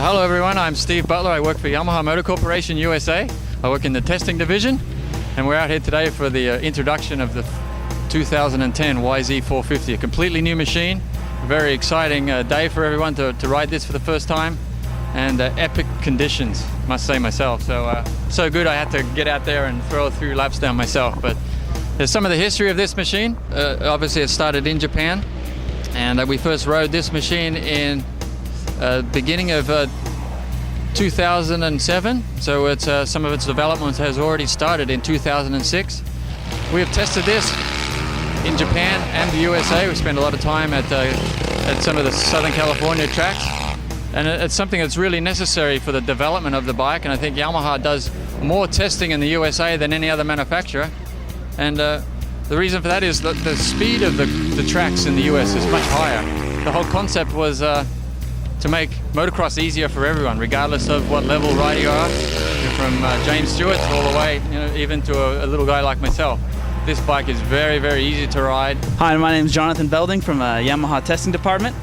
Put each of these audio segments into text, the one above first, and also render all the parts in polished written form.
Hello everyone, I'm Steve Butler. I work for Yamaha Motor Corporation USA. I work in the testing division, and we're out here today for the introduction of the 2010 YZ450, a completely new machine. A very exciting day for everyone to ride this for the first time, and epic conditions, must say myself. So good I had to get out there and throw a few laps down myself. But there's some of the history of this machine. Obviously it started in Japan, and we first rode this machine in beginning of 2007, so it's some of its development has already started in 2006. We have tested this in Japan and the USA. We spent a lot of time at some of the Southern California tracks, and it's something that's really necessary for the development of the bike, and I think Yamaha does more testing in the USA than any other manufacturer. And the reason for that is that the speed of the tracks in the US is much higher. The whole concept was to make motocross easier for everyone, regardless of what level rider you are, from James Stewart all the way, even to a little guy like myself. This bike is very, very easy to ride. Hi, my name is Jonathan Belding from Yamaha Testing Department,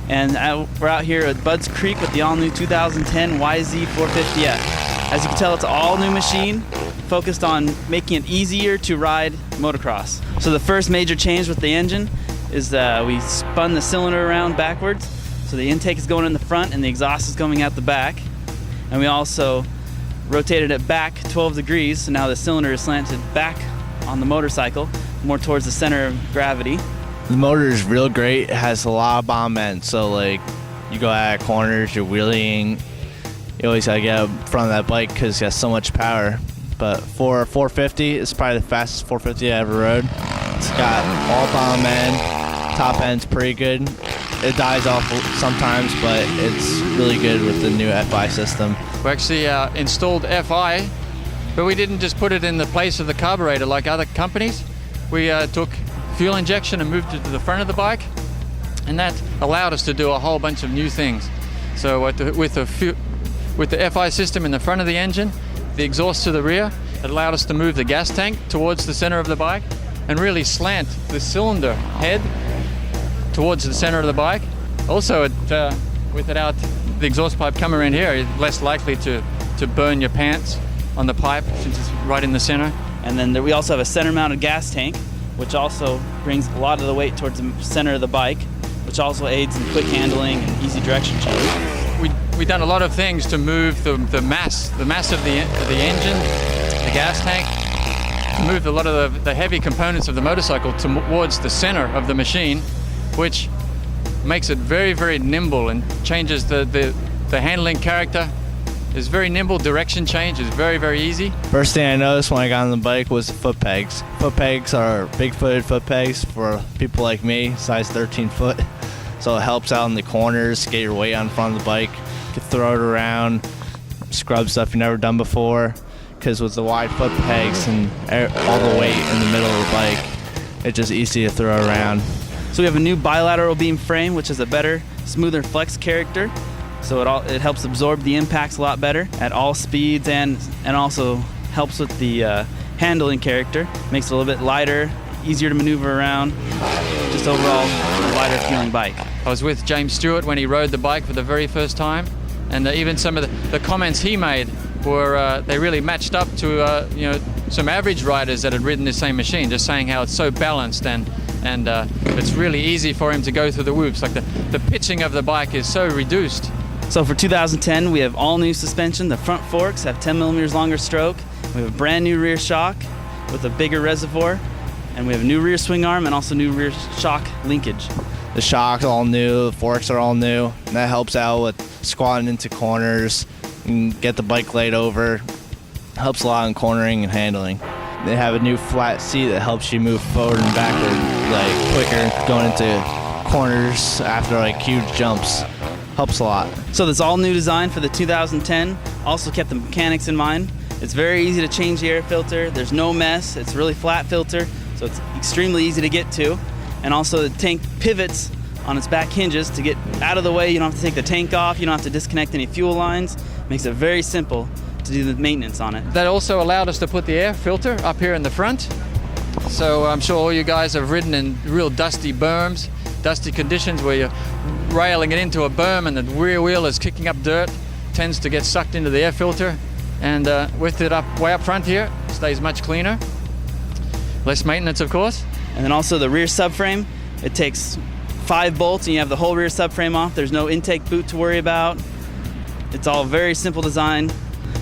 and we're out here at Budds Creek with the all-new 2010 YZ450F. As you can tell, it's an all-new machine focused on making it easier to ride motocross. So the first major change with the engine is we spun the cylinder around backwards. So the intake is going in the front and the exhaust is going out the back. And we also rotated it back 12 degrees, so now the cylinder is slanted back on the motorcycle, more towards the center of gravity. The motor is real great. It has a lot of bomb end, so like you go out of corners, you're wheeling, you always gotta get up in front of that bike because it has so much power. But for a 450, it's probably the fastest 450 I ever rode. It's got all bomb end, top end's pretty good. It dies off sometimes, but it's really good with the new FI system. We actually installed FI, but we didn't just put it in the place of the carburetor like other companies. We took fuel injection and moved it to the front of the bike, and that allowed us to do a whole bunch of new things. So with the FI system in the front of the engine, the exhaust to the rear, it allowed us to move the gas tank towards the center of the bike and really slant the cylinder head towards the center of the bike. Also, without the exhaust pipe coming around here, it's less likely to burn your pants on the pipe since it's right in the center. And then we also have a center-mounted gas tank, which also brings a lot of the weight towards the center of the bike, which also aids in quick handling and easy direction change. We've done a lot of things to move the mass of the engine, the gas tank, to move a lot of the heavy components of the motorcycle towards the center of the machine, which makes it very, very nimble and changes the handling character. It's very nimble. Direction change is very, very easy. First thing I noticed when I got on the bike was the foot pegs. Foot pegs are big-footed foot pegs for people like me, size 13 foot. So it helps out in the corners, get your weight on front of the bike. You can throw it around, scrub stuff you've never done before. Because with the wide foot pegs and all the weight in the middle of the bike, it's just easy to throw around. So we have a new bilateral beam frame, which is a better, smoother flex character. So it helps absorb the impacts a lot better at all speeds, and also helps with the handling character. Makes it a little bit lighter, easier to maneuver around. Just overall a lighter feeling bike. I was with James Stewart when he rode the bike for the very first time, and even some of the comments he made were they really matched up to some average riders that had ridden the same machine, just saying how it's so balanced and it's really easy for him to go through the whoops. Like the pitching of the bike is so reduced. So for 2010, we have all new suspension. The front forks have 10 millimeters longer stroke. We have a brand new rear shock with a bigger reservoir, and we have a new rear swing arm and also new rear shock linkage. The shock's all new, the forks are all new, and that helps out with squatting into corners and get the bike laid over. Helps a lot in cornering and handling. They have a new flat seat that helps you move forward and backward like quicker going into corners after like huge jumps. Helps a lot. So this all new design for the 2010 also kept the mechanics in mind. It's very easy to change the air filter. There's no mess. It's a really flat filter, so it's extremely easy to get to. And also the tank pivots on its back hinges to get out of the way. You don't have to take the tank off. You don't have to disconnect any fuel lines. Makes it very simple to do the maintenance on it. That also allowed us to put the air filter up here in the front. So I'm sure all you guys have ridden in real dusty berms dusty conditions where you're railing it into a berm and the rear wheel is kicking up dirt, tends to get sucked into the air filter. And with it way up front here, it stays much cleaner. Less maintenance, of course. And then also the rear subframe, it takes 5 bolts and you have the whole rear subframe off. There's no intake boot to worry about. It's all very simple design.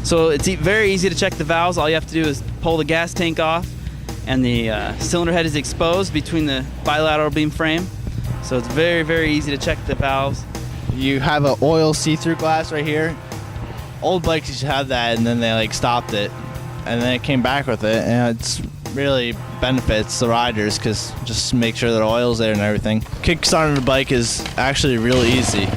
So it's very easy to check the valves. All you have to do is pull the gas tank off, and the cylinder head is exposed between the bilateral beam frame. So it's very, very easy to check the valves. You have an oil see-through glass right here. Old bikes used to have that, and then they like stopped it, and then it came back with it, and it's really benefits the riders because just make sure that oil's there and everything. Kickstarting the bike is actually really easy.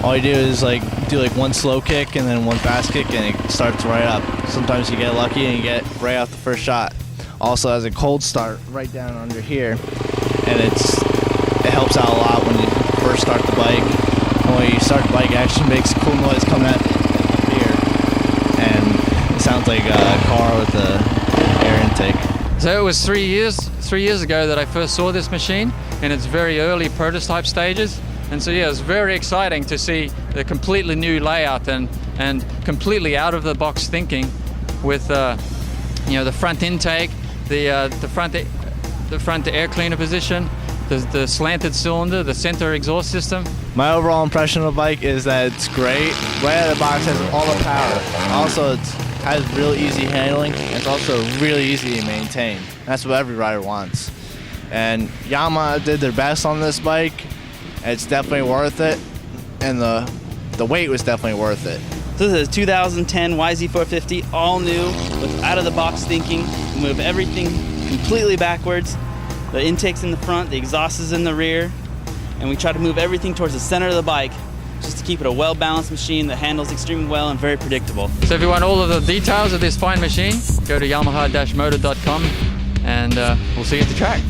All you do is do one slow kick and then one fast kick, and it starts right up. Sometimes you get lucky and you get right off the first shot. Also has a cold start right down under here, and it helps out a lot when you first start the bike. And when you start the bike, it actually makes a cool noise coming out the rear, and it sounds like a car with the air intake. So it was 3 years ago that I first saw this machine in its very early prototype stages. And so yeah, it was very exciting to see the completely new layout and completely out of the box thinking with the front intake, the front air cleaner position, the slanted cylinder, the center exhaust system. My overall impression of the bike is that it's great. Right out of the box, has all the power. Also, it has real easy handling. It's also really easy to maintain. That's what every rider wants. And Yamaha did their best on this bike. It's definitely worth it, and the weight was definitely worth it. So this is a 2010 YZ450, all new, with out-of-the-box thinking. We move everything completely backwards. The intake's in the front, the exhaust is in the rear, and we try to move everything towards the center of the bike just to keep it a well-balanced machine that handles extremely well and very predictable. So if you want all of the details of this fine machine, go to yamaha-motor.com, and we'll see you at the track.